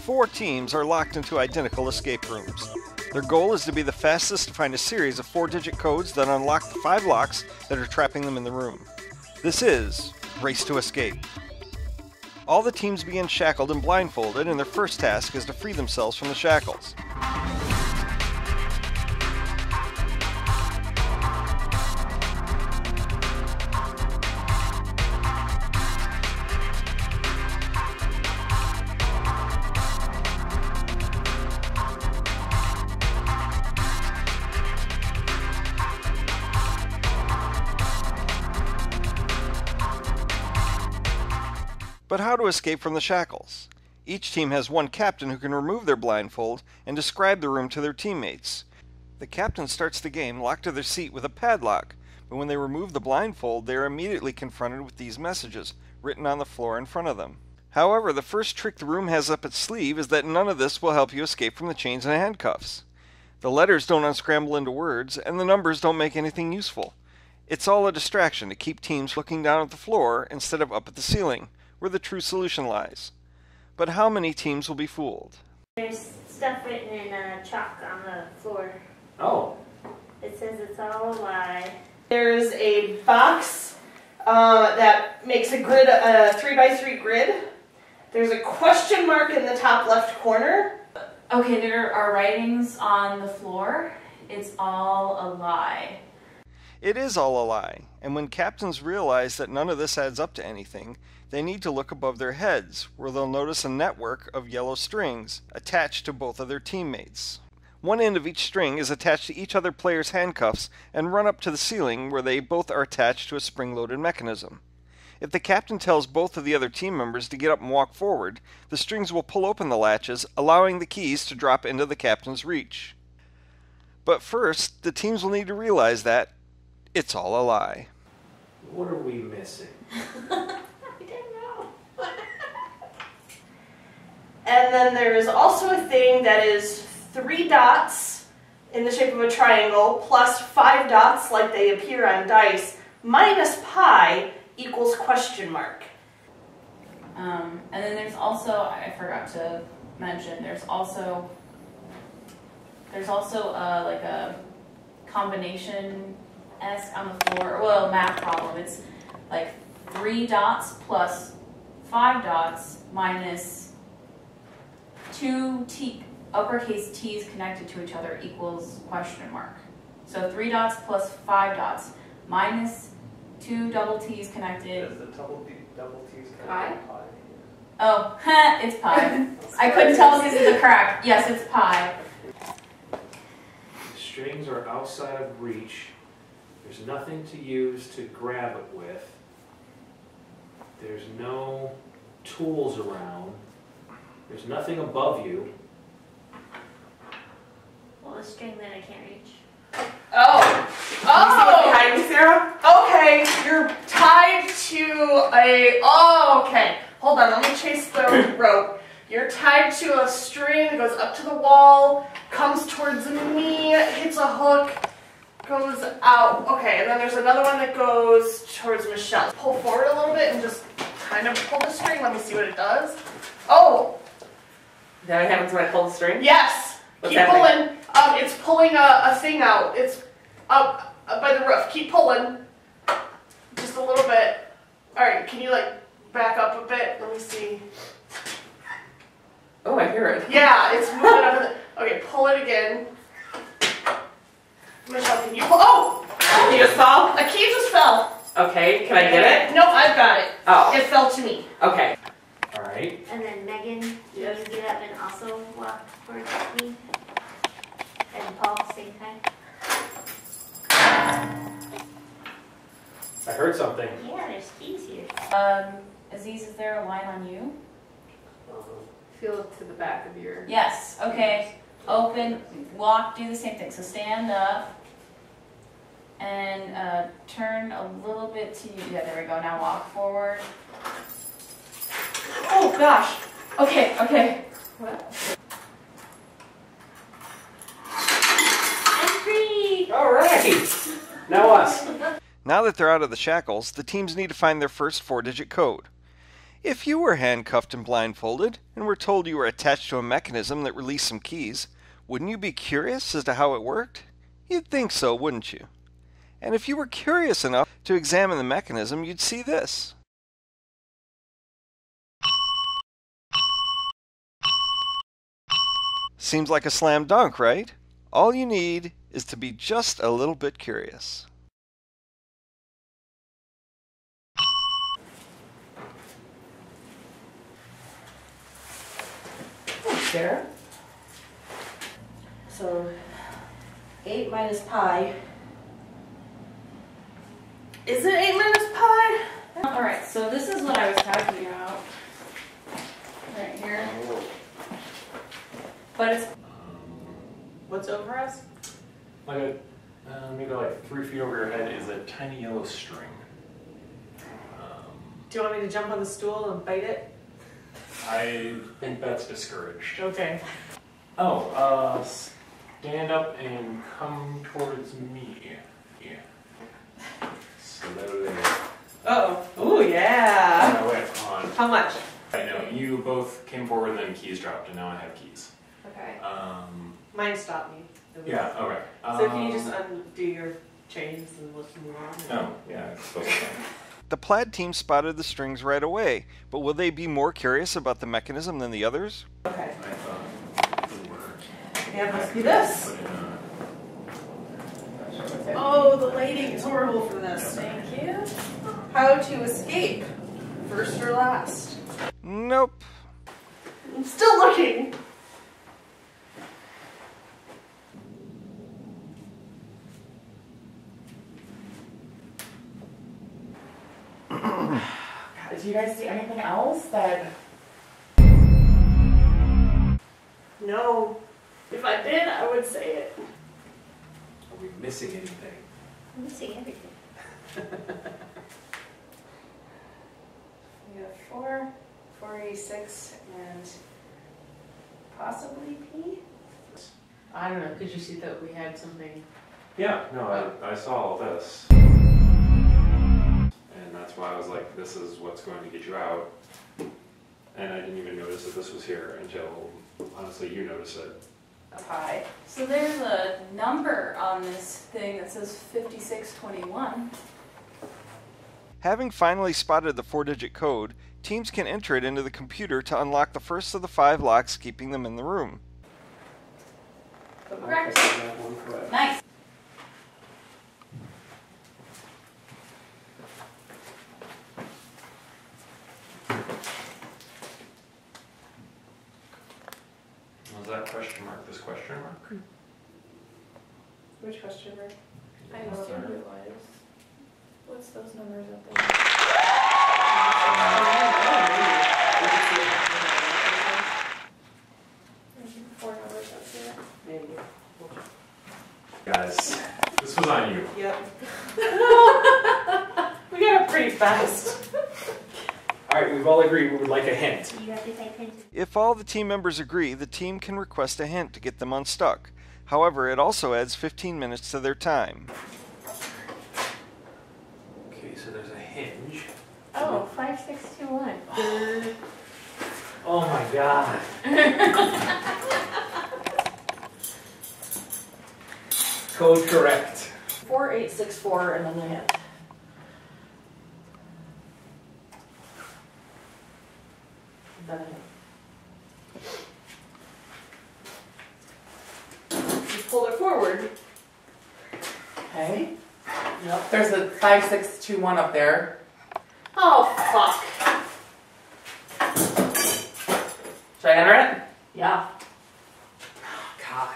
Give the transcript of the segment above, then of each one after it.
4 teams are locked into identical escape rooms. Their goal is to be the fastest to find a series of 4-digit codes that unlock the 5 locks that are trapping them in the room. This is Race to Escape. All the teams begin shackled and blindfolded, and their first task is to free themselves from the shackles. But how to escape from the shackles? Each team has one captain who can remove their blindfold and describe the room to their teammates. The captain starts the game locked to their seat with a padlock, but when they remove the blindfold, they are immediately confronted with these messages written on the floor in front of them. However, the first trick the room has up its sleeve is that none of this will help you escape from the chains and handcuffs. The letters don't unscramble into words, and the numbers don't make anything useful. It's all a distraction to keep teams looking down at the floor instead of up at the ceiling, where the true solution lies. But how many teams will be fooled? There's stuff written in chalk on the floor. Oh. It says it's all a lie. There's a box that makes a grid, a 3x3 grid. There's a question mark in the top left corner. Okay, there are writings on the floor. It's all a lie. It is all a lie, and when captains realize that none of this adds up to anything, they need to look above their heads, where they'll notice a network of yellow strings attached to both of their teammates. One end of each string is attached to each other player's handcuffs and run up to the ceiling, where they both are attached to a spring-loaded mechanism. If the captain tells both of the other team members to get up and walk forward, the strings will pull open the latches, allowing the keys to drop into the captain's reach. But first, the teams will need to realize that it's all a lie. What are we missing? And then there is also a thing that is 3 dots in the shape of a triangle plus 5 dots like they appear on dice minus pi equals question mark. And then there's also, I forgot to mention, there's also like a combination-esque on the floor, well, math problem. It's like 3 dots plus 5 dots minus 2 uppercase T's connected to each other equals question mark. So 3 dots plus 5 dots minus 2 double T's connected. Is the double T's connected Pi? to pi? Oh, it's pi. I couldn't tell if this is the correct. Yes, it's pi. The strings are outside of reach. There's nothing to use to grab it with. There's no tools around. There's nothing above you. Well, a string that I can't reach. Oh! Behind you, Sarah? Okay, you're tied to a... Oh, okay. Hold on, let me chase the rope. You're tied to a string that goes up to the wall, comes towards me, hits a hook, goes out. Okay, and then there's another one that goes towards Michelle. Pull forward a little bit and just kind of pull the string. Let me see what it does. Oh! Is that what happens when I pull the string? Yes! What's Keep happening? pulling. It's pulling a thing out. It's up by the roof. Keep pulling. Just a little bit. Alright, can you like back up a bit? Let me see. Oh, I hear it. Yeah, it's moving up. Okay, pull it again. Michelle, can you pull? Oh! Did you just fall? A key just fell. Okay, can I get it? No, I've got it. Oh. It fell to me. Okay. Alright. And then Megan, Yes. you get up and also walk towards me. And Paul, same time. I heard something. Yeah, there's keys here. Aziz, is there a line on you? Feel it to the back of your... Yes. Okay. Open, walk, do the same thing. So stand up and turn a little bit to you. Yeah, there we go. Now walk forward. Oh gosh. Okay, okay. What? I'm free! Alright! Now us. Now that they're out of the shackles, the teams need to find their first 4-digit code. If you were handcuffed and blindfolded, and were told you were attached to a mechanism that released some keys, wouldn't you be curious as to how it worked? You'd think so, wouldn't you? And if you were curious enough to examine the mechanism, you'd see this. Seems like a slam dunk, right? All you need is to be just a little bit curious. Thanks, Sarah. So, 8 minus pi. Is it 8 minus pi? Alright, so this is what I was talking about. Right here. But it's What's over us? Like maybe like 3 feet over your head is a tiny yellow string. Do you want me to jump on the stool and bite it? I think that's discouraged. Okay. Oh, stand up and come towards me. Yeah. Slowly. Uh-oh. Ooh, yeah. No, wait, hold on. How much? I know, you both came forward and then keys dropped, and now I have keys. Okay. Mine stopped me. Yeah, okay. So can you just undo your chains and let's move on? Oh, yeah, it's supposed to. The plaid team spotted the strings right away, but will they be more curious about the mechanism than the others? Okay. I thought we were. Yeah, it must be this. Put in a- Oh, the lighting is horrible for this. Thank you. How to escape? First or last? Nope. I'm still looking. Did you guys see anything else that... No. If I did, I would say it. Are we missing anything? I'm missing everything. we have 4, 486, and possibly P? I don't know. Could you see that we had something? Yeah, no, I saw all this. And that's why I was like, this is what's going to get you out. And I didn't even notice that this was here until, honestly, you noticed it. A pi. So there's a number on this thing that says 5621. Having finally spotted the 4-digit code, teams can enter it into the computer to unlock the first of the 5 locks keeping them in the room. Correct. Okay, that one correct. Nice. Was that question mark this question mark? Which question mark? I know assumed what it was. What's those numbers up there? There's 4 numbers up there. Maybe. Guys, this was on you. Yep. We got it pretty fast. Alright, we've all agreed we would like a hint. You have to type in. If all the team members agree, the team can request a hint to get them unstuck. However, it also adds 15 minutes to their time. Okay, so there's a hinge. Oh, 5621. Oh my god. Code correct. 4864 and then the hint. Then a hint. You pulled it forward. Okay. Yep. There's a 5621 up there. Oh, fuck. Should I enter it? Yeah. God.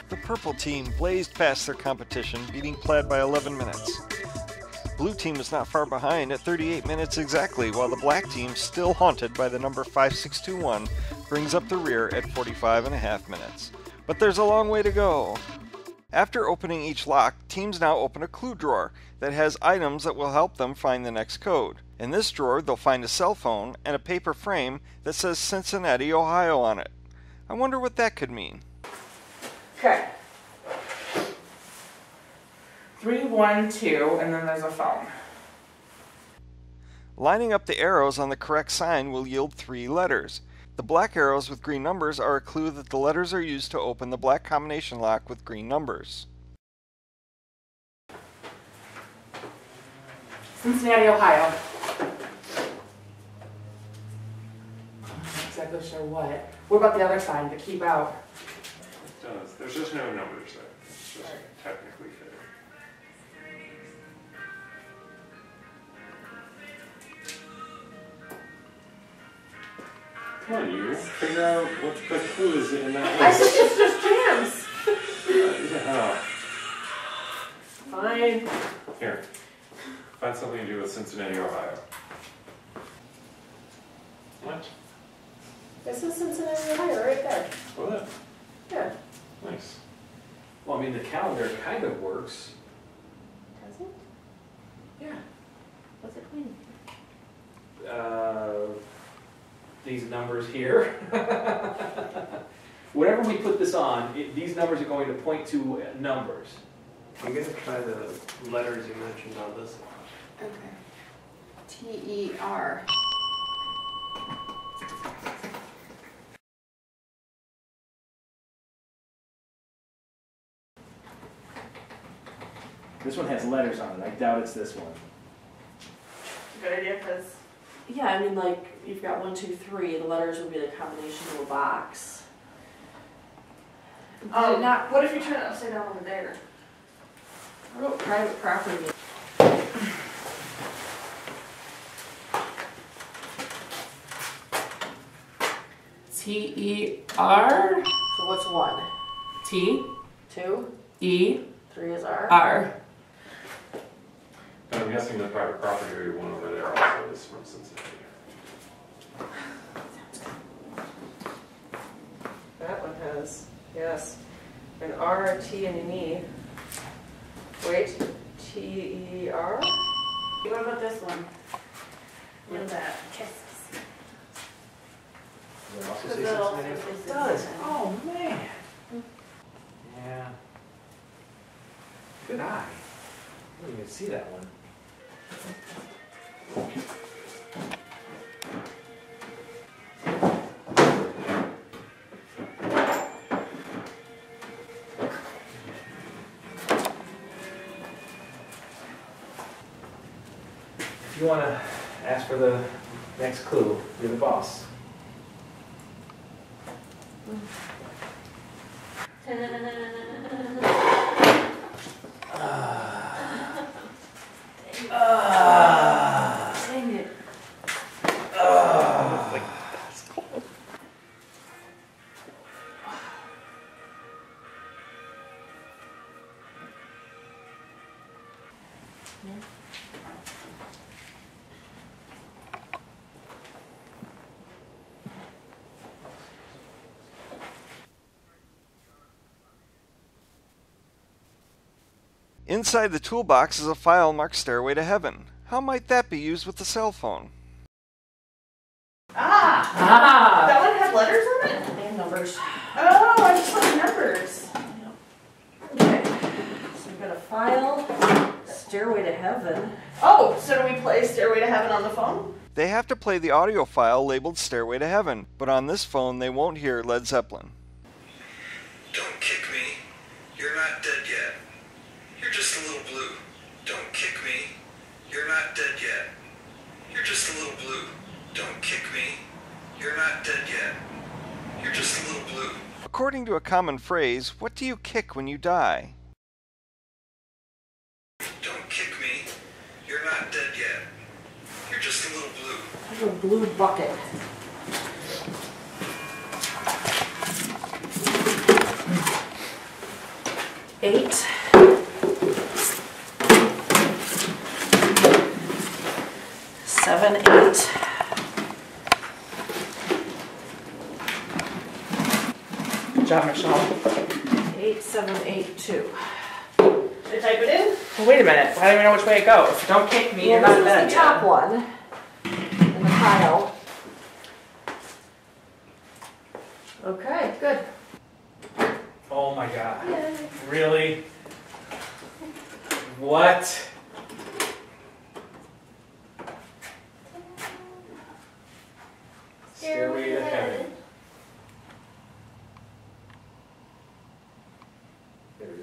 The purple team blazed past their competition, beating plaid by 11 minutes. Blue team is not far behind at 38 minutes exactly, while the black team, still haunted by the number 5621, brings up the rear at 45.5 minutes. But there's a long way to go. After opening each lock, teams now open a clue drawer that has items that will help them find the next code. In this drawer, they'll find a cell phone and a paper frame that says Cincinnati, Ohio on it. I wonder what that could mean. Okay. 312, and then there's a phone. Lining up the arrows on the correct sign will yield 3 letters. The black arrows with green numbers are a clue that the letters are used to open the black combination lock with green numbers. Cincinnati, Ohio. I'm not exactly sure what. What about the other side, the keep out? It does. There's just no numbers there. It's just technically fitting. Come on, you. Figure out what the clue is in that I list. said it's just jams. Oh. Fine. Here. Find something to do with Cincinnati, Ohio. What? This is Cincinnati, Ohio, right there. Well, that. Yeah. Nice. Well, I mean, the calendar kind of works. Does it? Yeah. What's it mean? These numbers here. Whatever we put this on, these numbers are going to point to numbers. I'm gonna try the letters you mentioned on this. Okay. T-E-R. This one has letters on it. I doubt it's this one. Good idea, because Yeah, I mean, like, you've got 1, 2, 3, the letters would be the combination of a box. what if you turn it upside down over there? I wrote private property. T-E-R, So what's 1? T, 2? E, 3 is R? R. And I'm guessing the private property one over there also is from Cincinnati. That one has, yes, an R, a T, and an E. Wait, T-E-R? What about this one? What is that? Does it also Because say it also Cincinnati? says It does. Cincinnati. Oh, man. Yeah. Good eye. I didn't even see that one. If you want to ask for the next clue, you're the boss. Dang it. Inside the toolbox is a file marked Stairway to Heaven. How might that be used with the cell phone? Ah! That one had letters on it? And numbers. Oh, I just saw numbers. Okay, so we've got a file, Stairway to Heaven. Oh, so do we play Stairway to Heaven on the phone? They have to play the audio file labeled Stairway to Heaven, but on this phone they won't hear Led Zeppelin. Don't kick me. You're not dead yet. You're just a little blue. Don't kick me. You're not dead yet. You're just a little blue. Don't kick me. You're not dead yet. You're just a little blue. According to a common phrase, what do you kick when you die? Don't kick me. You're not dead yet. You're just a little blue. There's a blue bucket. Eight. Seven, 8. Good job, Michelle. 8, 7, 8, 2. Should I type it in? Well, wait a minute. I don't even know which way it goes. Don't kick me. You're Well, not this dead is the top yet. one in the pile. Okay, good. Oh my god. Yay. Really? What?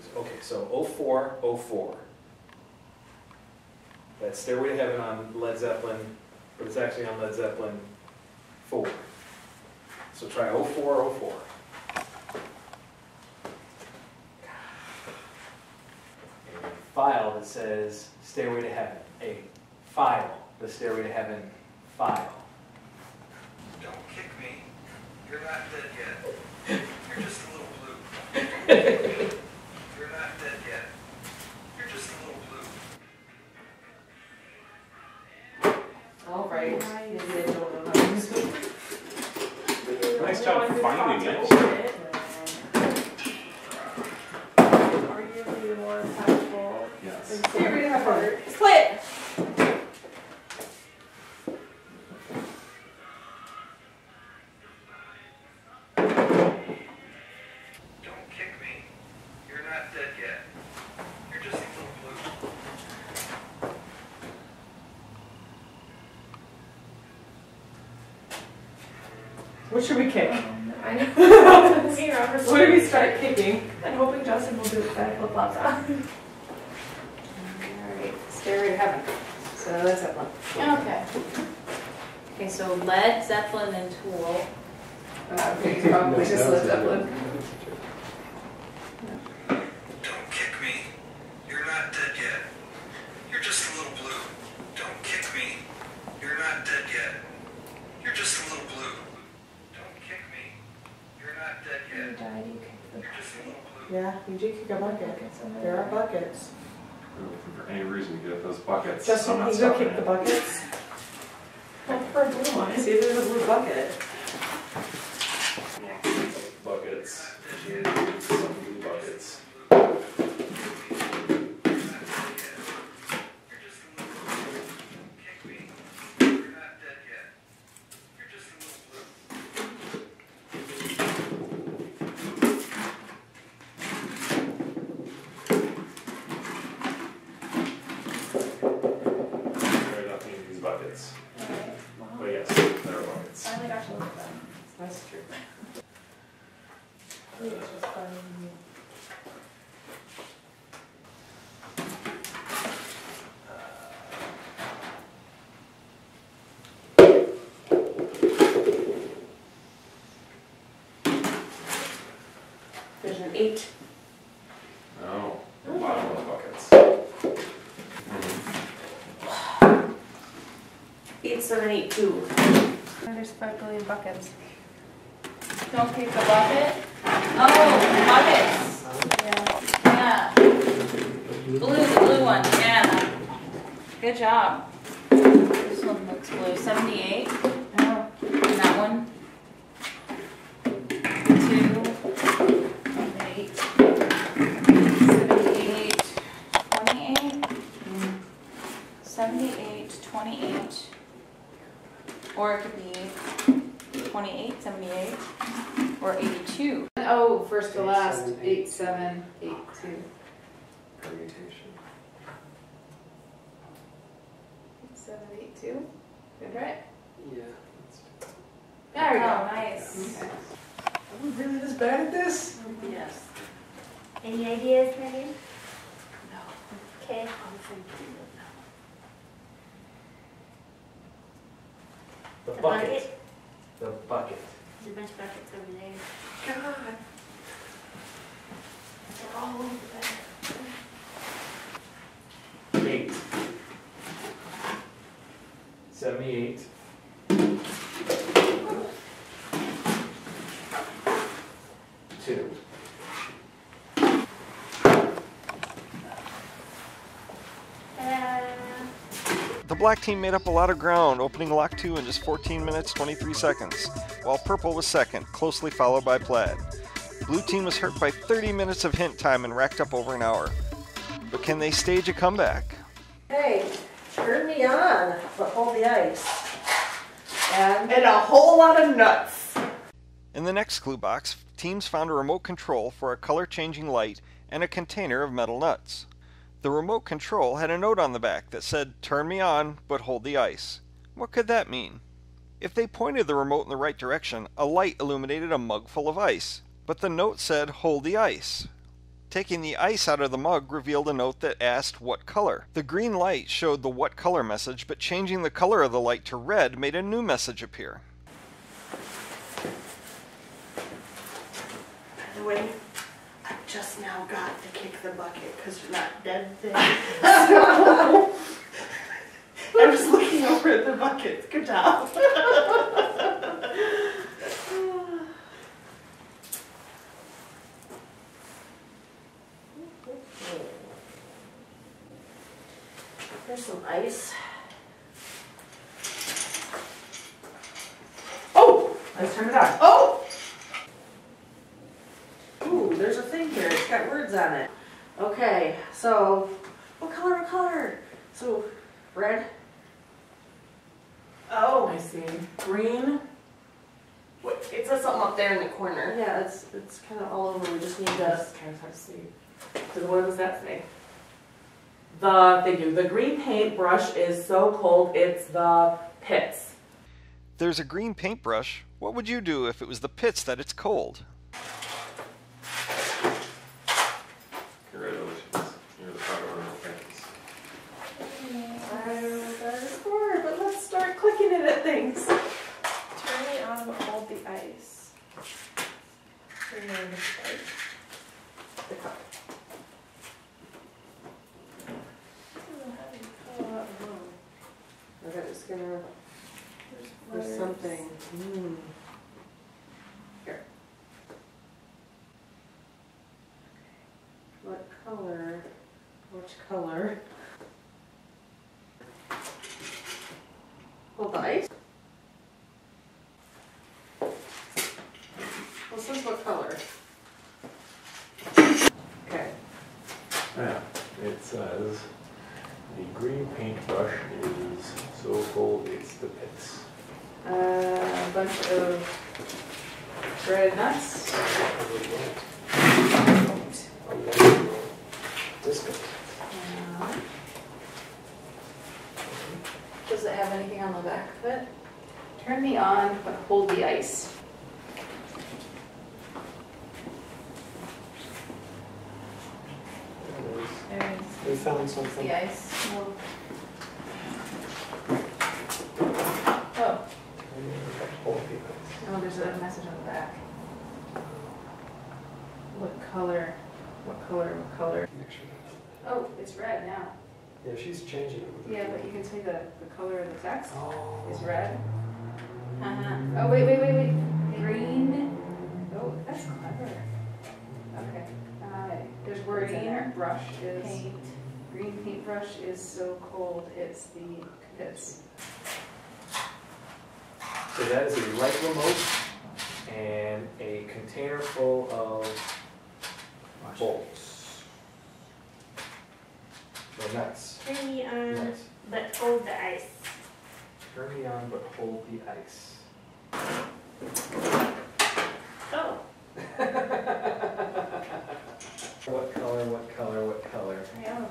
use. Okay, so 04, 04. That's Stairway to Heaven on Led Zeppelin, but it's actually on Led Zeppelin 4. So try 04, 04. A file that says Stairway to Heaven. A file, the Stairway to Heaven file. Don't kick me. You're not dead yet. You're just a little blue. You're not dead yet. You're just a little blue. All right. Maybe they don't know how to use it. Nice job finding it. Are you really more powerful? Yes. Here we have our. Let's play it. Don't kick me. You're not dead yet. You're just a little blue. What should we kick? I know. Me, Robert. What do we start kicking? I'm hoping Justin will do it that flip flops on. Alright, Stairway to Heaven. So that's that one. Okay. Okay, so Led Zeppelin and Tool. Okay, it's probably just Led Zeppelin. Don't kick me. You're not dead yet. You're just a little blue. Don't kick me. You're not dead yet. You're just a little blue. Don't kick me. You're not dead You yet. died, you kicked the You're just a little blue. Yeah, you do kick a bucket. There are buckets. For any reason, you get those buckets. Justin, I'm not can you go stopping kick the it. buckets? Look for a blue one. See if there's a blue bucket. Buckets. Some blue buckets. You're just a little blue. Don't kick me. You're not dead yet. You're just a little blue. Right up in these buckets. Alright, But well, yes, there are buckets. finally got to look at them. That's true. I think it's just finding you. There's an 8. Oh, a lot of those buckets. 8, 7, 8, 2. There's 5 billion buckets. Don't pick the bucket. Oh, buckets. Yeah. Yeah. Blue, the blue one. Yeah. Good job. This one looks blue. 78. Oh. And that one. 2. 8. 78. 28. 78. 28. Or it could be 28, 78, or 82. Oh, first to 8, last, 7, 8, 7, 8, 2. Permutation. 7, 8, 2. Good, right? Yeah. There we Oh, go. nice. Okay. Are we really this bad at this? Yes. Any ideas, Megan? No. Okay. The The bucket. bucket? The bucket. There's a bunch of buckets over there. God. They're all over there. 8. 78. 2. The black team made up a lot of ground, opening Lock 2 in just 14 minutes 23 seconds, while purple was second, closely followed by plaid. Blue team was hurt by 30 minutes of hint time and racked up over an hour. But can they stage a comeback? Hey, turn me on, but hold the ice. And And a whole lot of nuts. In the next clue box, teams found a remote control for a color-changing light and a container of metal nuts. The remote control had a note on the back that said, "Turn me on, but hold the ice." What could that mean? If they pointed the remote in the right direction, a light illuminated a mug full of ice, but the note said, "Hold the ice." Taking the ice out of the mug revealed a note that asked what color. The green light showed the what color message, but changing the color of the light to red made a new message appear. By the way, I just now got to kick the bucket because you're not dead thing. I was looking over at the bucket. Good job. There's some ice. Oh! Let's turn it on. Oh! Ooh, there's a thing here. It's got words on it. Okay, so what color? What color? So red. Oh. I see. Green. Wait, it says something up there in the corner. Yeah, it's kind of all over. We just need to. That's kind of hard to see. So what does that say? Thank you. The green paintbrush is so cold, it's the pits. There's a green paintbrush. What would you do if it was the pits that it's cold? Congratulations. You're the proud owner of things. I don't know what that is for, but let's start clicking it at things. Turn me on, but hold the ice. Turn on the ice. The cup. Okay, just gonna. There's something. Here. What color? Which color? Hold the ice. Well, it says what color? Okay. Yeah, it says the green paintbrush is so cold it's the pits. A bunch of red nuts. Does it have anything on the back of it? Turn me on, but hold the ice. There's We found something. the ice. Oh. Oh, there's a message on the back. What color? What color? What color? Oh, it's red now. Yeah, she's changing it. with the- Yeah, but you can see the color of the text Oh. is red. Oh, wait. Green. Oh, that's clever. Okay. There's words in there. Brush is. Paint. Green paintbrush is so cold, it's the pits. So that is a light remote and a container full of bolts. So nuts. Turn me on, Nuts. but hold the ice. Turn me on, but hold the ice. Oh. What color, what color, what color? Yeah.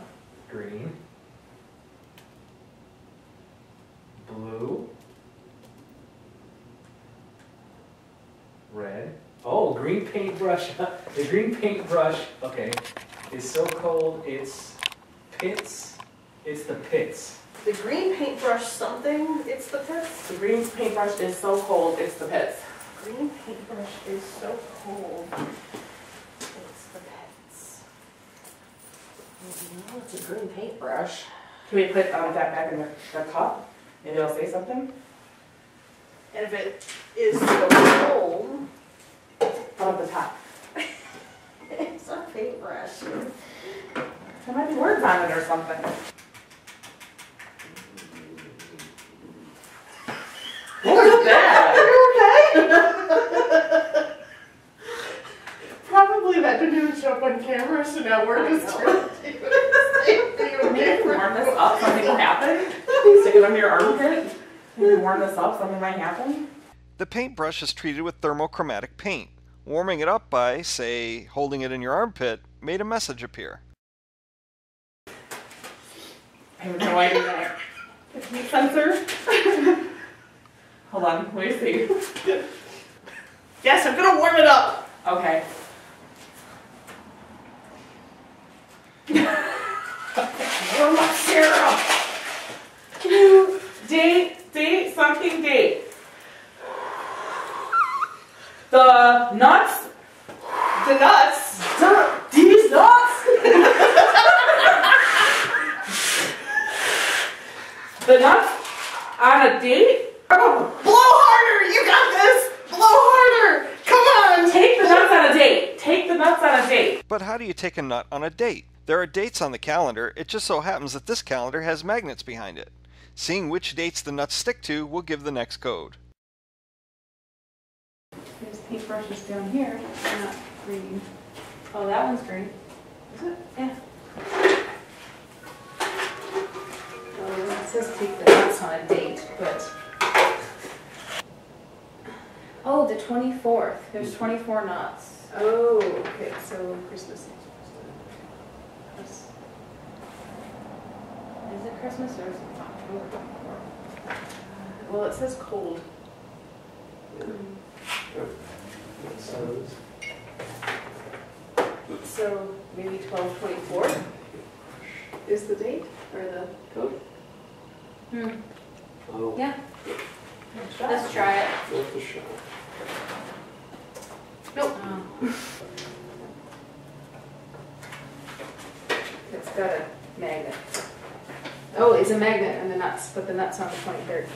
Green. Blue. Red. Oh, green paintbrush. The green paintbrush, okay, is so cold it's pits. It's the pits. The green paintbrush something, it's the pits. The green paintbrush is so cold, it's the pits. Green paintbrush is so cold. It's the pits. No, it's a green paintbrush. Can we put that back in the cup? Maybe it'll say something? And if it is so cold, How about the top? it's a paintbrush. There might be words on it or something. What was that? Are you okay? Probably that didn't even show up on camera, so now we're just doing the same thing. Maybe warm this up, something will happen. Stick it under your armpit. Maybe warm this up, something might happen. The paintbrush is treated with thermochromatic paint. Warming it up by, say, holding it in your armpit, made a message appear. I have no idea. Heat sensor. Hold on, let me see. Yes, I'm gonna warm it up. Okay. for my syrup. Date, something date. The nuts. The nuts. These nuts. The nuts on a date. Oh, blow harder. You got this. Blow harder. Come on. Take the nuts on a date. Take the nuts on a date. But how do you take a nut on a date? There are dates on the calendar, it just so happens that this calendar has magnets behind it. Seeing which dates the nuts stick to will give the next code. There's paintbrushes down here. They're not green. Oh, that one's green. Is it? Yeah. Oh, it says take the nuts on a date, but. Oh, the 24th. There's 24 nuts. Oh, okay, so Christmas. Is it Christmas or is it October? Well, it says cold. So maybe 12/24 is the date or the code? Oh, Yeah. Let's try it. worth a shot. Nope. Oh. It's got a magnet. Oh, it's a magnet and the nuts, but the nuts on the 23rd.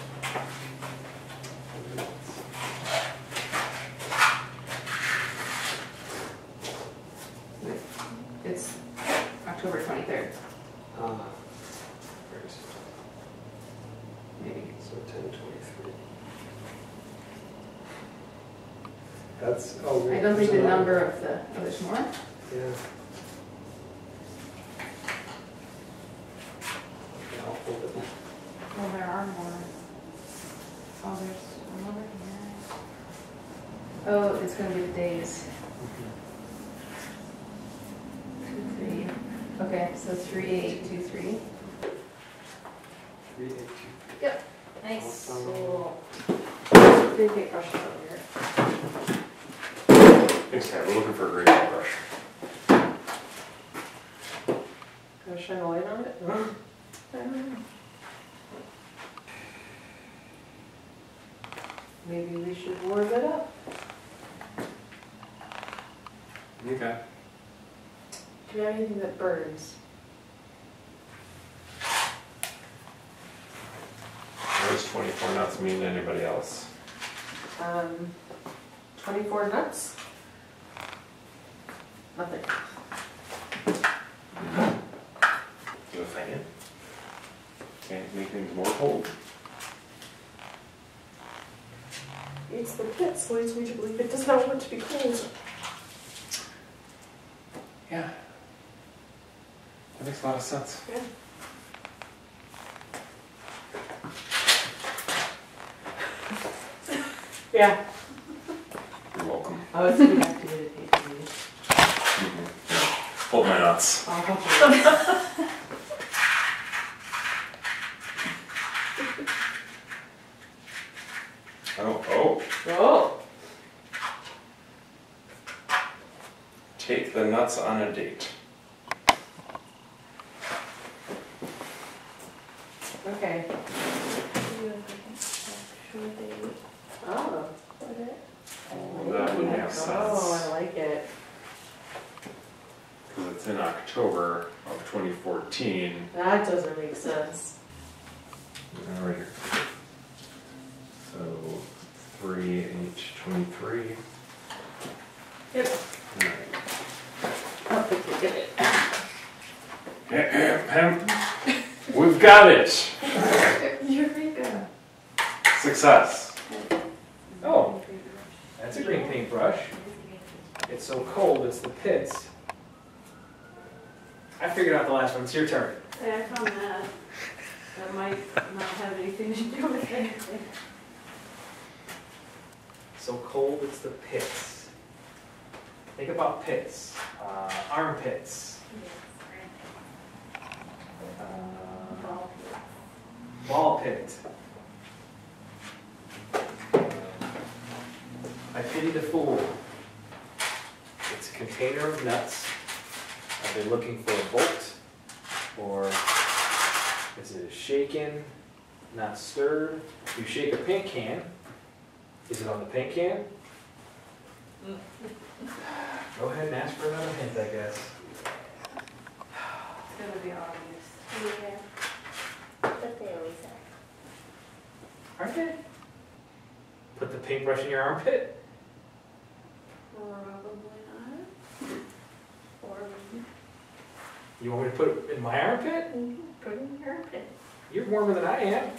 It's October 23rd, Ah, maybe. so 10/23. That's, oh. I don't think the there's another- number of the, oh, there's more? Yeah. Okay, I'll hold it. Well, there are more. Oh, there's one over here. Oh, it's gonna be the days. 2, 3. Okay, so 3, 8, 2, 3. 3, 8, 2. Yep. Nice. Cool. Big paintbrushes over here. Thanks, Kat. We're looking for a great brush. Gotta shine a light on it? I don't know. Maybe we should warm it up. Okay. Do you have anything that burns? What does 24 nuts mean to anybody else? 24 nuts? Nothing. You a fan? Can't make things more cold. It's the pits leads me to believe it does not want to be cold. Yeah. That makes a lot of sense. Yeah. Yeah. You're welcome. I was going to activate it. Hold my nuts. I'll hold you. Oh. Oh. Take the nuts on a date. Okay. Oh. That would make sense. Oh, I like it. Because it's in October of 2014. That doesn't make sense. Right here. So 3/8/23. Yep. Right. I don't think we get it. We've got it. Eureka. Success. Oh, that's a green paintbrush. It's so cold, it's the pits. I figured out the last one. It's your turn. I found that. That might not have anything to do with anything. So cold, it's the pits. Think about pits. Armpits. Ball pit. I pity the fool. It's a container of nuts. Are they looking for a bolt or It's shaken, not stirred. You shake a paint can. Is it on the paint can? Go ahead and ask for another hint, I guess. It's gonna be obvious. Yeah. But they always are. Aren't they? Put the paintbrush in your armpit? Probably not. Or You want me to put it in my armpit? put it in your armpit. You're warmer than I am.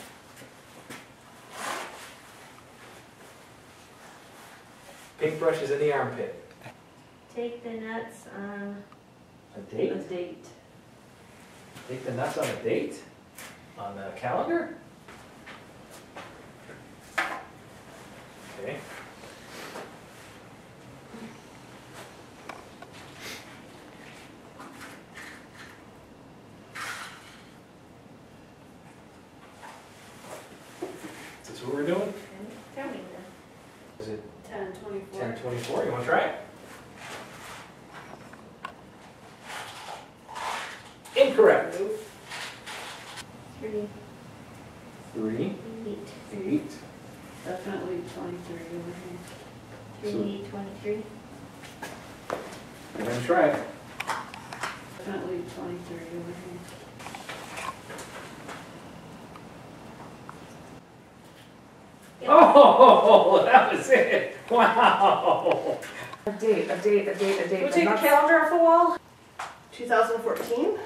Paintbrush is in the armpit. Take the nuts on A a date? date. Take the nuts on a date? On the calendar? Okay. Is this what we're doing? Tell me then. Is it 10:24. 10:24? You want to try it? Incorrect. 3, 3, 8, 8. Definitely 23 over here. 3, 23. I'm going to try it. Definitely 23 over here. Oh, that was it. Wow. A date. We'll take the Not- calendar off the wall. 2014.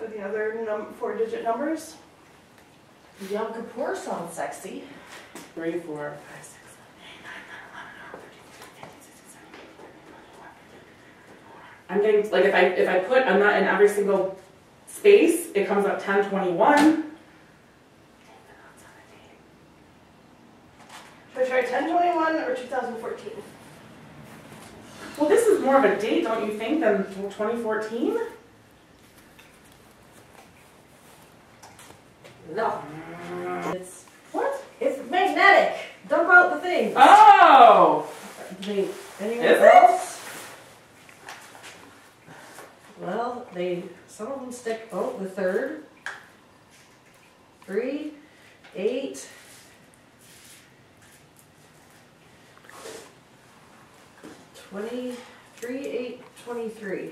Or the other 4-digit numbers. Yom Kippur sounds sexy. 3, 4, 5, 6, 7, 8, 9, 10, 11, 12, 13, 14, 15, 16, 17, 18, 19, 20, 21. I'm getting, like, if I put a nut in every single space, it comes up 1021. Should I try 1021 or 2014? Well, this is more of a date, don't you think, than 2014? No. It's What? it's magnetic. Dump out the thing. Oh! Wait, anyone Is else? Well, some of them stick. Oh, the third. 3, 8. 23, 8, 23.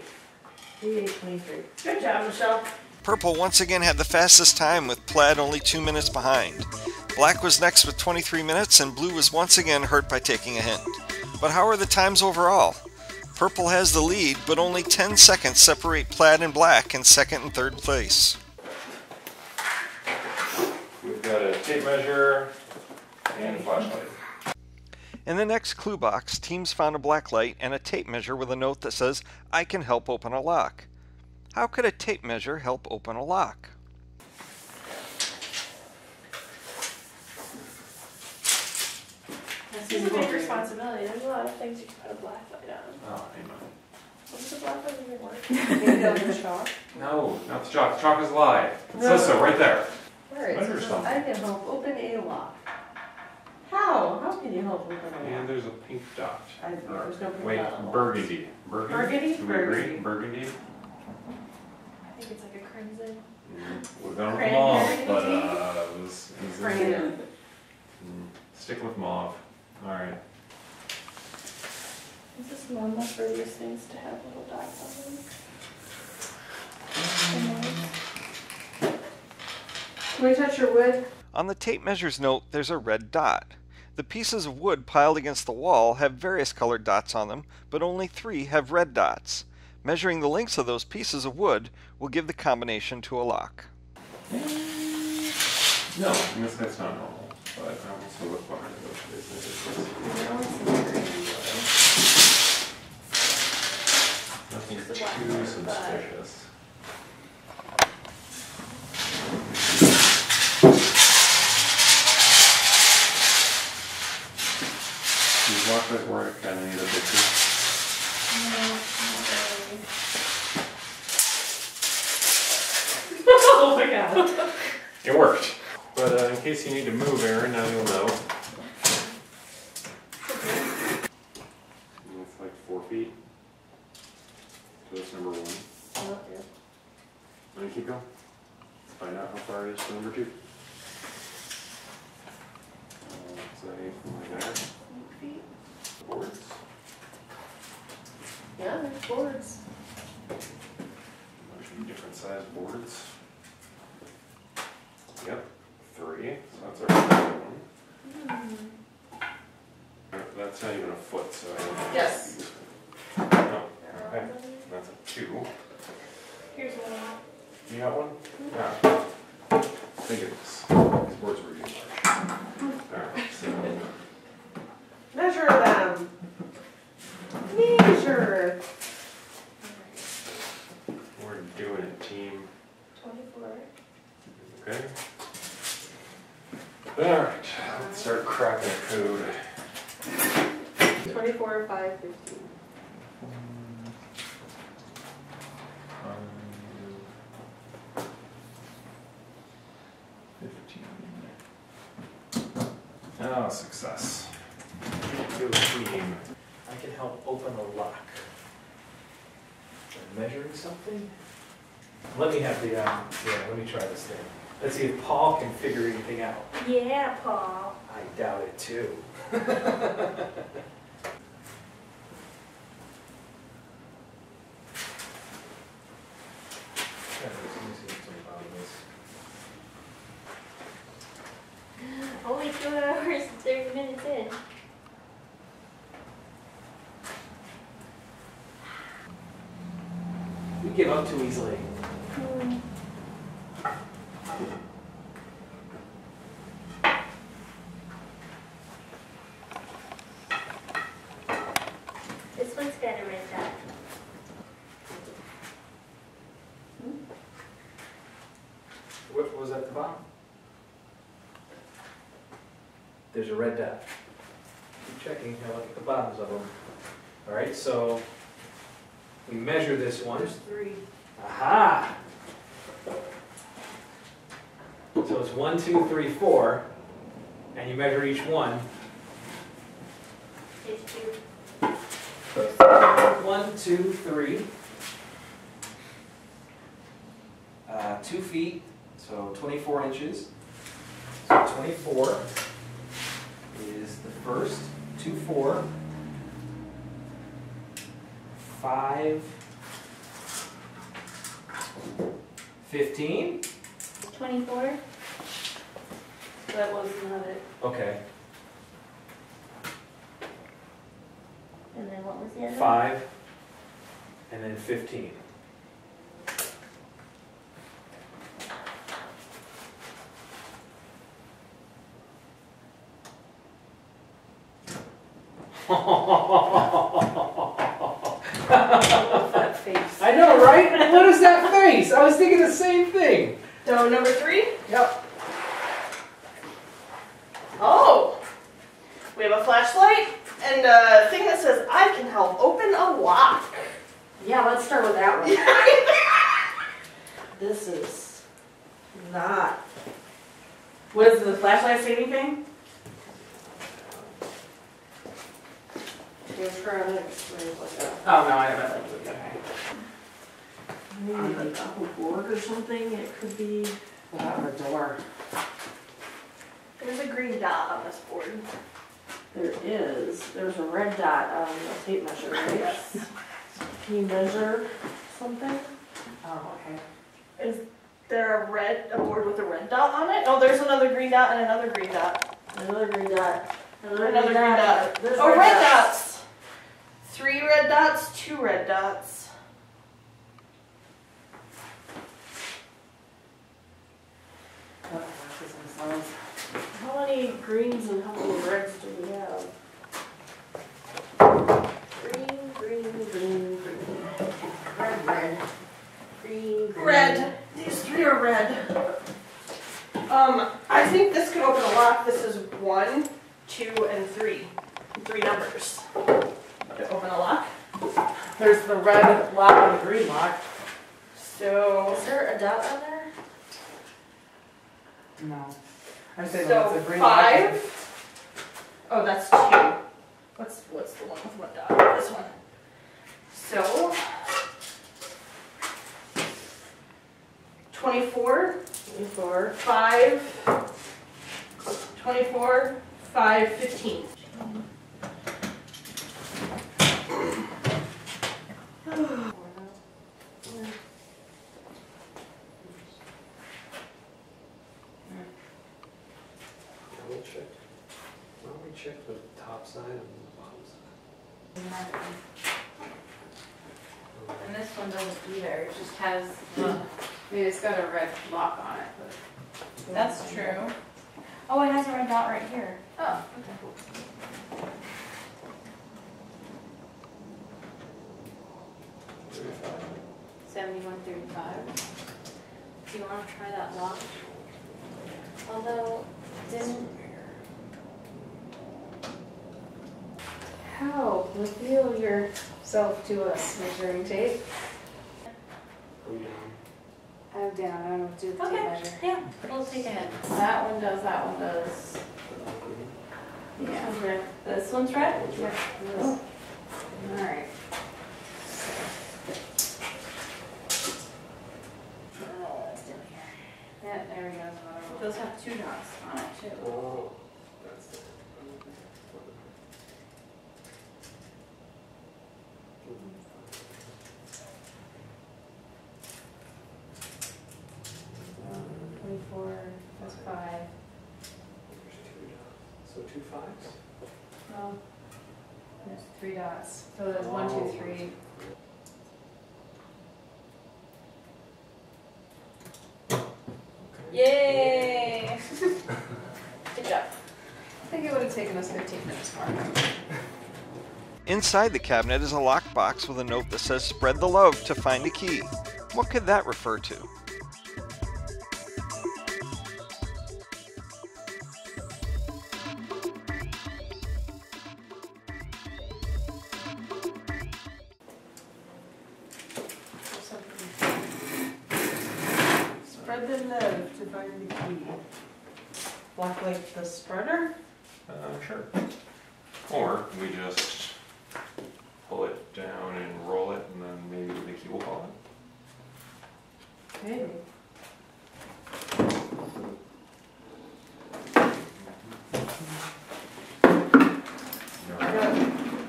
3, 8, 23. Good job, Michelle. Purple once again had the fastest time with Plaid only 2 minutes behind. Black was next with 23 minutes and Blue was once again hurt by taking a hint. But how are the times overall? Purple has the lead, but only 10 seconds separate Plaid and Black in second and third place. We've got a tape measure and a flashlight. In the next clue box, teams found a black light and a tape measure with a note that says, "I can help open a lock." How could a tape measure help open a lock? This is a big responsibility. There's a lot of things you can put a black light on. Oh, hang on. What does a black light even work? Maybe on the chalk. No, not the chalk. The chalk is a lie. It says so right there. Where it Measure says, something. I can help open a lock. How? How can you help open a lock? And there's a pink dot. There's no pink Wait, dot on the wall. burgundy. Burgundy? Do we agree? Burgundy. Burgundy? I think it's like a crimson. We're going with mauve, Cranberry but maybe? it was Crayon. Stick with mauve. Alright. Is this normal for these things to have little dots on them? Can we touch your wood? On the tape measure's note, there's a red dot. The pieces of wood piled against the wall have various colored dots on them, but only 3 have red dots. Measuring the lengths of those pieces of wood will give the combination to a lock. No, that's not normal. But I also look behind Nothing too suspicious. These lockers work, I need a picture. Oh my god. It worked. But in case you need to move, Aaron, now you'll know. It's like 4 feet. keep going. Let's find out how far it is to number 2. Let's say from like there. 8 feet. Boards. Yeah, there's boards. There's 2 different size boards. Yep, 3. So that's our second one. That's not even a foot, so I don't know. Yes. No, okay. That's a 2. Here's one. You got one? Yeah. Think of this. These boards were really large. Alright, so Measure them. Measure. we're doing it, team. 24. Okay. Alright, let's start cracking the code. 24, 5, 15. Oh, success. Go team. I can help open a lock. I'm measuring something? Let me have the, let me try this thing. Let's see if Paul can figure anything out. Yeah, Paul. I doubt it too. Only 2 hours and 30 minutes in. We give up too easily. This one's got a red dot. What was at the bottom? There's a red dot. Keep checking, now look at the bottoms of them. All right, so we measure this one. There's 3. Aha! So it's 1, 2, 3, 4, and you measure each one. There's 2. 1, 2, 3. 2 feet, so 24 inches. So 24 is the first. 2, 4. 5. 15. 24. That was not it. Okay. And then what was the other? 5. And then 15. That face. I know, right? What is that face? I was thinking the same thing. So number 3? Yep. Oh! We have a flashlight and a thing that says, I can help open a lock. Yeah, let's start with that one. This is not. What does the flashlight say anything? Electronics, things like that. Oh, no, I haven't looked at that. Maybe like a whole board or something. It could be. Without a door. There's a green dot on this board. There is. There's a red dot on the tape measure, right? Yes. Can you measure something? Oh, okay. Is there a board with a red dot on it? Oh, there's another green dot and another green dot. Another green dot. Another green dot. There's Oh, red dots. 3 red dots, 2 red dots. Oh, this is themselves. How many greens and how many reds do we have? Green, green, green, green. Red, red. Green, green. Red. These 3 are red. I think this could open a lock. This is 1, 2, and 3. 3 numbers. To open a lock. There's the red lock and the green lock. So, Is there a dot on there? No. I'm saying so that's a green lock. 5. Oh, that's 2. What's the one with 1 dot? This one. So, 24, 24. 5, 24, 5, 15. Double check. Why don't we check the top side and the bottom side? And this one doesn't either, it just has, I mean, it's got a red lock on it, but. That's true. Oh, it has a red dot right here. Oh, okay. 7135. Do you want to try that lock? Although, didn't. How? Reveal yourself to us, measuring tape. Go down. I'm down, I don't know what to do with the tape measure. Yeah, we'll take it. That one does, that one does. Yeah. Okay. This one's red? Yeah. Oh. Alright. Oh, let's do it here. Yeah, there we go. Those have 2 dots on it too. Oh, that's it. 24, that's 5. There's 2 dots. So 2 5s? No. There's 3 dots. So there's 1, 2, 3. Yay! Good job. I think it would have taken us 15 minutes more. Inside the cabinet is a lockbox with a note that says "Spread the love to find a key." What could that refer to? Spread the love to find the key. Like the spreader? Sure. Or we just pull it down and roll it, and then maybe the key will fall in. Maybe.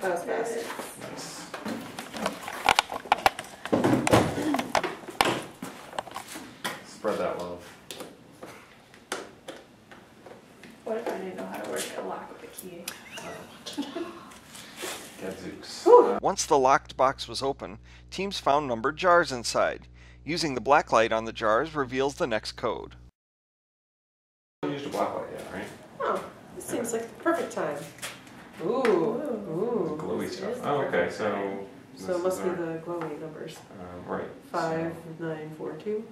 That was fast. Nice. Spread that love. What if I didn't know how to work a lock with a key? Gadzooks. Once the locked box was open, teams found numbered jars inside. Using the black light on the jars reveals the next code. We used a black light yet, right? Oh, this seems like the perfect time. Ooh. Glowy stuff. Is the Oh, okay, perfect so. time. So it must be the glowy numbers. Right. 5, 9, 4, 2.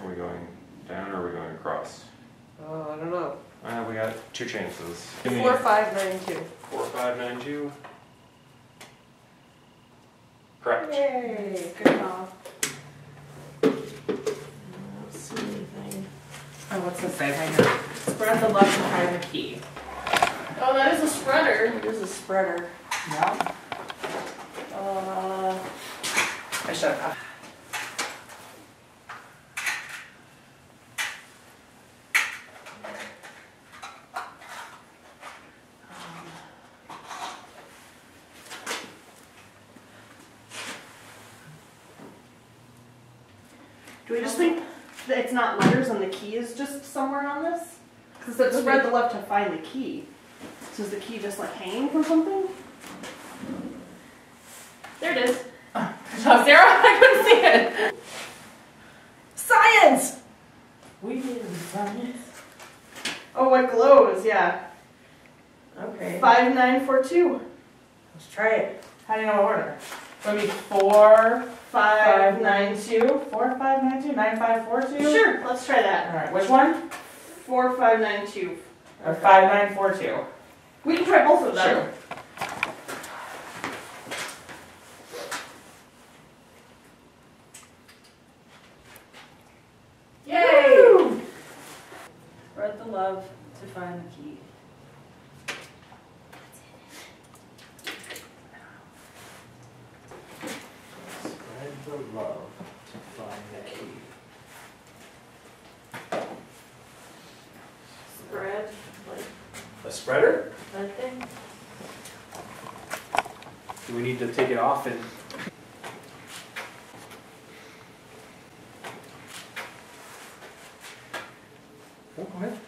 Are we going down or are we going across? Oh, I don't know. We got 2 chances. 4, 5, 9, 2. 4, 5, 9, 2. Correct. Yay! Good call. I don't see anything. Oh, what's this say right here? Spread the love to find the key. Oh, that is a spreader. It is a spreader. Yeah. I should have. Do we just think that it's not letters and the key is just somewhere on this? Because it spread the left to find the key. So is the key just like hanging from something? There it is. Oh, Sarah, I couldn't see it. Science! We did science. Oh, what glows, yeah. Okay. 5942. Let's try it. How do you know what order? Would be 4, 592. 4, 5, 9, 2, 9, 5, 4, 2? Sure, let's try that. Alright, which one? 4592. Or 5, 9, 4, 2? We can try both of them. Sure. Yay! Woo! Spread the love to find the key. Spread the love to find the key. A spreader? That thing? Do we need to take it off and? Oh, go ahead.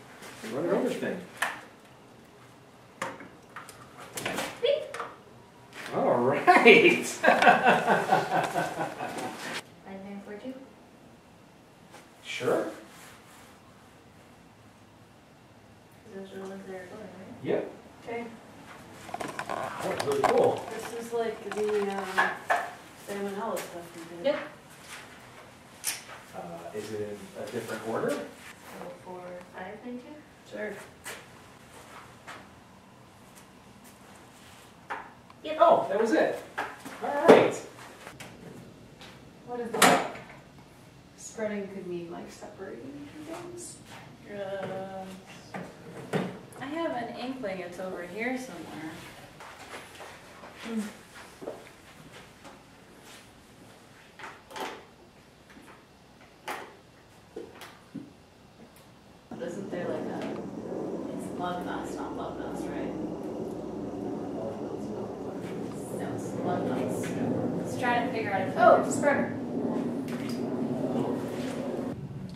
Run it over thing. All right. 5942. Sure. Those are the ones that are going, right? Yep. Okay. That was really cool. This is like the salmonella stuff we did. Yep. Is it in a different order? So 4592. Sure. Yep. Oh, that was it. All right. What is that? Spreading could mean like separating two things. I have an inkling it's over here somewhere. But isn't there like a, it's love nuts, not love nuts, right? No, it's love nuts. Let's try to figure out if Oh, there's a spreader.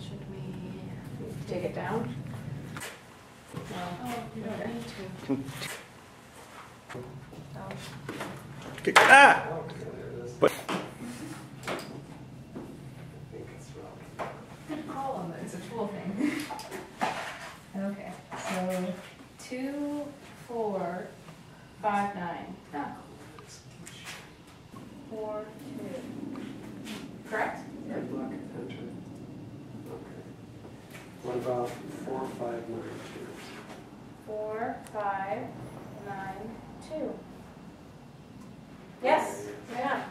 Should we take it down? No. Oh, you don't need to. Oh. Ah! Oh, okay, there it is. But- I think it's wrong. Good call on that. It's a tool thing. Okay, so 2, 4, 5, 9. Oh. 4, 2. Correct? Red block attention. Okay. What about 4592? 4, 5, 9, 2. Yes. Yeah.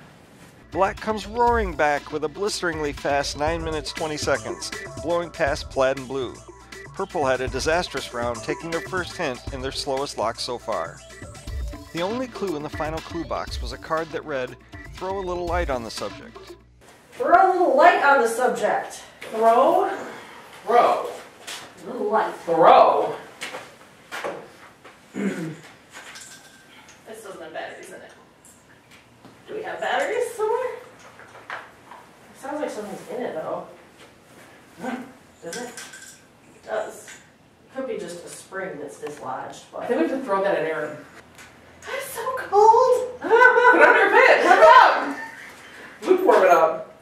Black comes roaring back with a blisteringly fast 9 minutes 20 seconds, blowing past Plaid and Blue. Purple had a disastrous round, taking their first hint in their slowest lock so far. The only clue in the final clue box was a card that read, "Throw a little light on the subject." Throw a little light on the subject. Throw. Throw. A little light. Throw. This doesn't have batteries in it. Do we have batteries somewhere? It sounds like something's in it though. Does it? It does. Could be just a spring that's dislodged, I but. think we have to throw that at Aaron. I'm so cold! Put it on your pit! Warm it up! Luke, warm it up.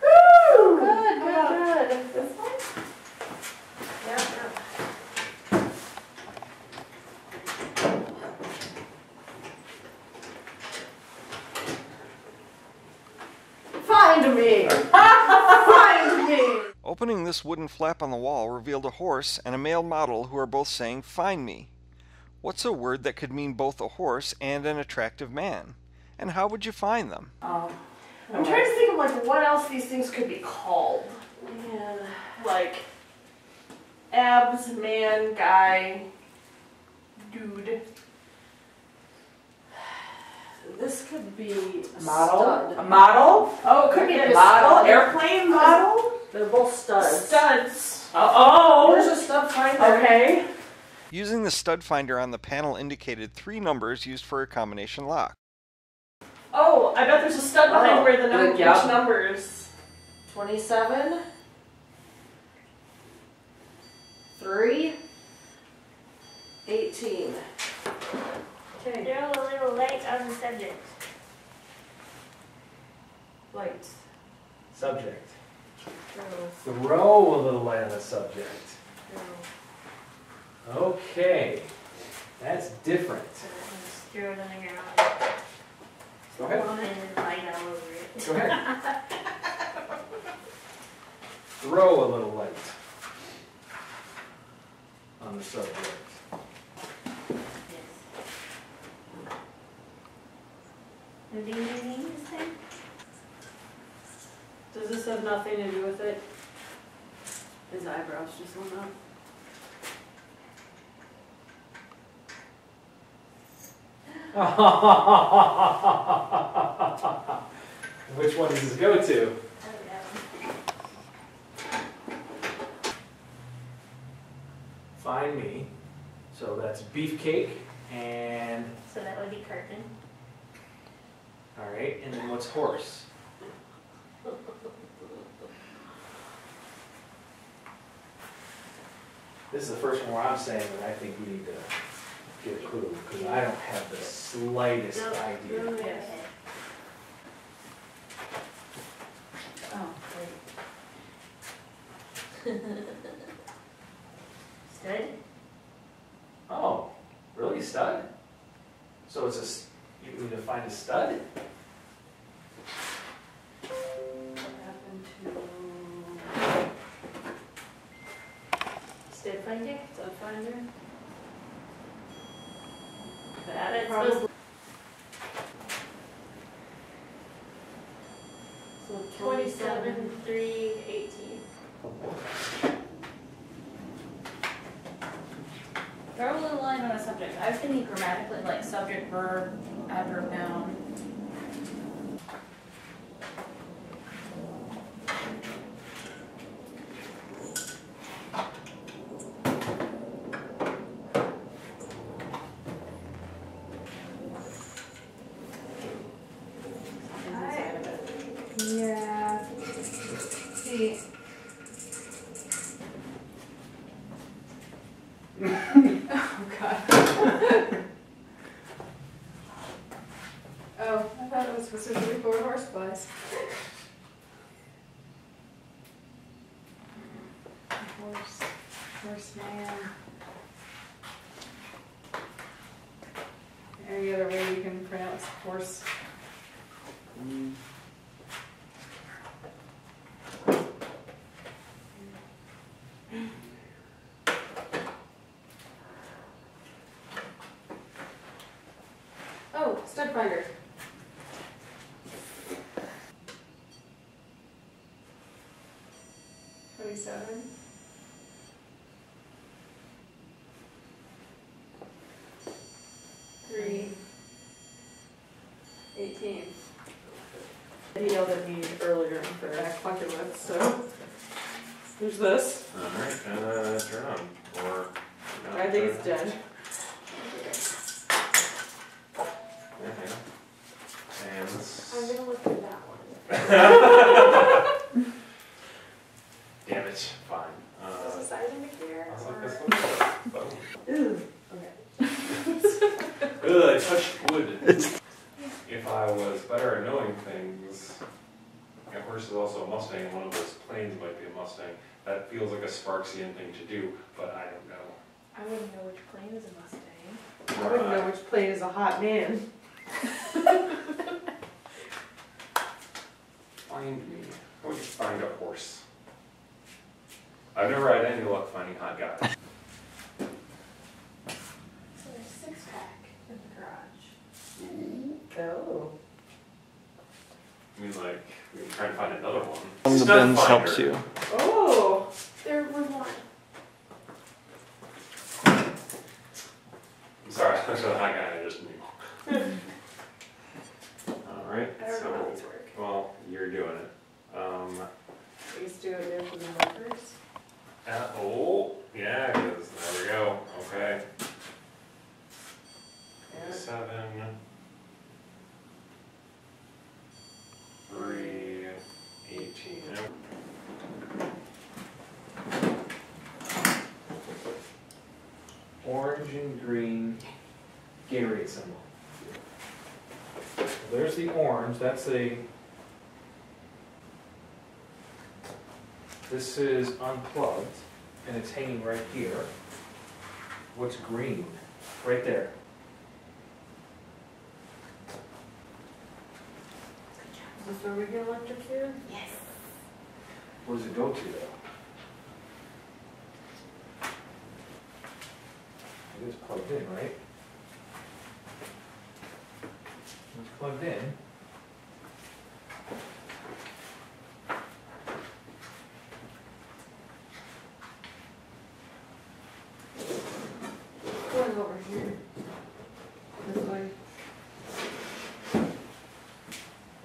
Woo! Good. This one? Yeah. Find me! Find me! Opening this wooden flap on the wall revealed a horse and a male model who are both saying, "Find me." What's a word that could mean both a horse and an attractive man? And how would you find them? I'm trying to think of like what else these things could be called. Man. Like abs, man, guy, dude. This could be a Model? stud. A model? Oh, it could be a Model? stud. Airplane model? They're both studs. Studs. Oh! There's a stud finder. Okay. Using the stud finder on the panel indicated 3 numbers used for a combination lock. Oh, I bet there's a stud behind where the yeah. which numbers. 27. 3. 18. Okay. Throw a little light on the subject. Light. Subject. Throw. Throw a little light on the subject. Throw. Okay. That's different. Just throw it on the ground. Go ahead. And then light all over it. Go ahead. Throw a little light on the subject. Yes. The ding ding ding this thing? Does this have nothing to do with it? His eyebrows just went up. Which one does this go to? Oh, yeah. Find me. So that's beefcake and, So that would be Cartman. all right, and then what's horse? This is the first one where I'm saying that I think we need to get a clue, because I don't have the slightest Go idea. right Yes. ahead. Oh, great. Stud? Oh, really, stud? So it's you need to find a stud? What happened to Stud finder? Stud Finder? That's Probably. supposed So 27, 3, 18. Throw a little line on a subject. I was thinking grammatically, like subject, verb, adverb, noun. Inside of it. Yeah. See. Oh god. Oh, I thought it was specifically for horseflies. Horseman. Any other way you can pronounce horse? Oh, stud finder. $27. $3. $18. He yelled at me earlier for fucking with, so there's this. Alright, turn on. Or. no, I think turn- it's dead. Yeah, hang on. And this. I'm gonna look for that one. Damn it, fine. Is this a size indicator? I was like, or- this looks like. Ew. Ugh, I touched wood. If I was better at knowing things, a horse is also a Mustang, and one of those planes might be a Mustang. That feels like a Sparksian thing to do, but I don't know. I wouldn't know which plane is a Mustang. I wouldn't know which plane is a hot man. Find me. How would you find a horse? I've never had any luck finding hot guys. So there's 6-pack in the garage. Oh. I mean, like, we can try and find another one. The Stud bins finder. helps you. Oh. There was one. I'm sorry, I was a hot guy, I just knew. Alright, I don't know how these so, work. well, you're doing it. These two are there for the markers. Oh, yeah, because there we go, okay. Yeah. 7, 3, 18. Orange and green Gatorade symbol. So there's the orange, that's a. This is unplugged, and it's hanging right here. What's green? Right there. Is this where we get electrocuted? Yes. Where does it go to though? It is plugged in, right? It's plugged in. Going over here. This way.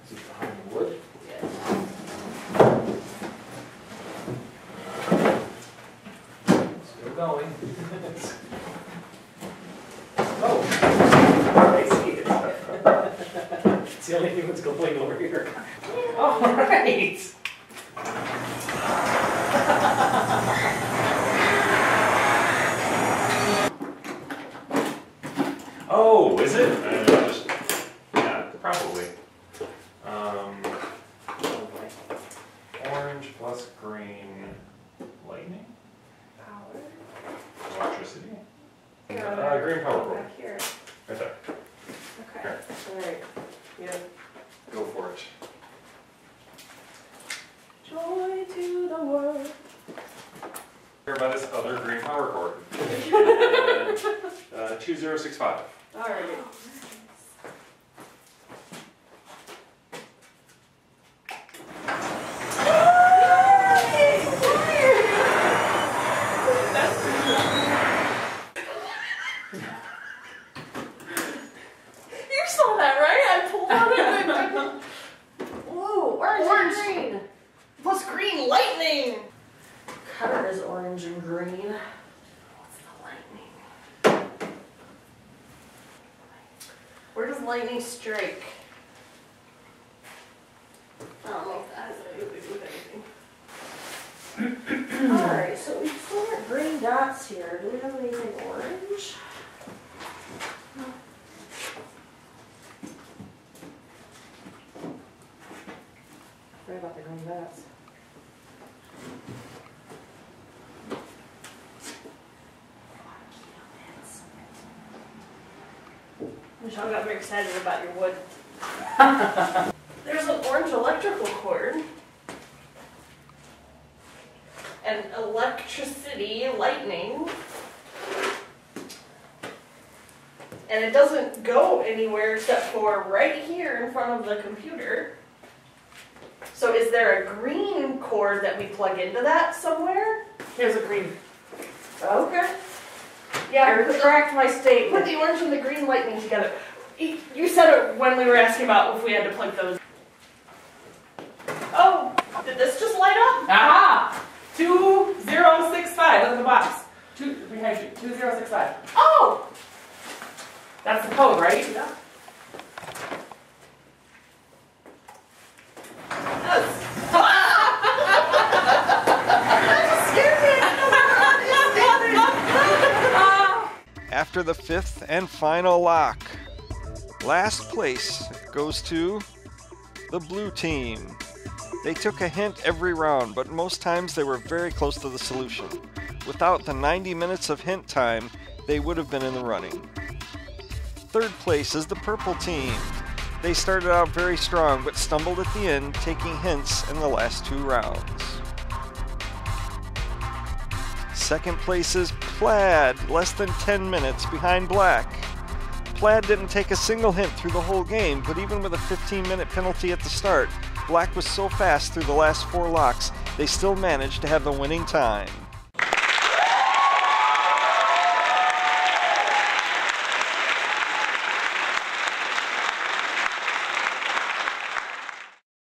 Is it behind the wood? Still going. What's going over here? All right. Oh, is it? Yeah, probably. Orange plus green, lightning? Power. Electricity? Green Yeah, power cord, back here. right there. Okay. Alright. Yeah. Go for it. Joy to the world. Hear about this other green power cord. 2065. Alright. You saw that, right? I pulled out it. Whoa, orange and green. Plus green lightning. Cutter is orange and green. What's the lightning? Where does lightning strike? I don't know if that has anything to do with anything. Alright, so we still got green dots here. Do we have anything orange? Sorry about the green dots. Michelle got very excited about your wood. There's an orange electrical cord. And electricity, lightning. And it doesn't go anywhere except for right here in front of the computer. So is there a green cord that we plug into that somewhere? Here's a green. Okay. Yeah, correct my Put statement. the orange and the green lightning together. You said it when we were asking about if we had to plug those. Oh, did this just light up? Aha! 2065. Look at the box. Behind you. 2065. Oh! That's the code, right? Yeah. After the fifth and final lock, last place goes to the blue team. They took a hint every round, but most times they were very close to the solution. Without the 90 minutes of hint time, they would have been in the running. Third place is the purple team. They started out very strong, but stumbled at the end, taking hints in the last 2 rounds. Second place is Plaid, less than 10 minutes behind Black. Plaid didn't take a single hint through the whole game, but even with a 15-minute penalty at the start, Black was so fast through the last 4 locks, they still managed to have the winning time.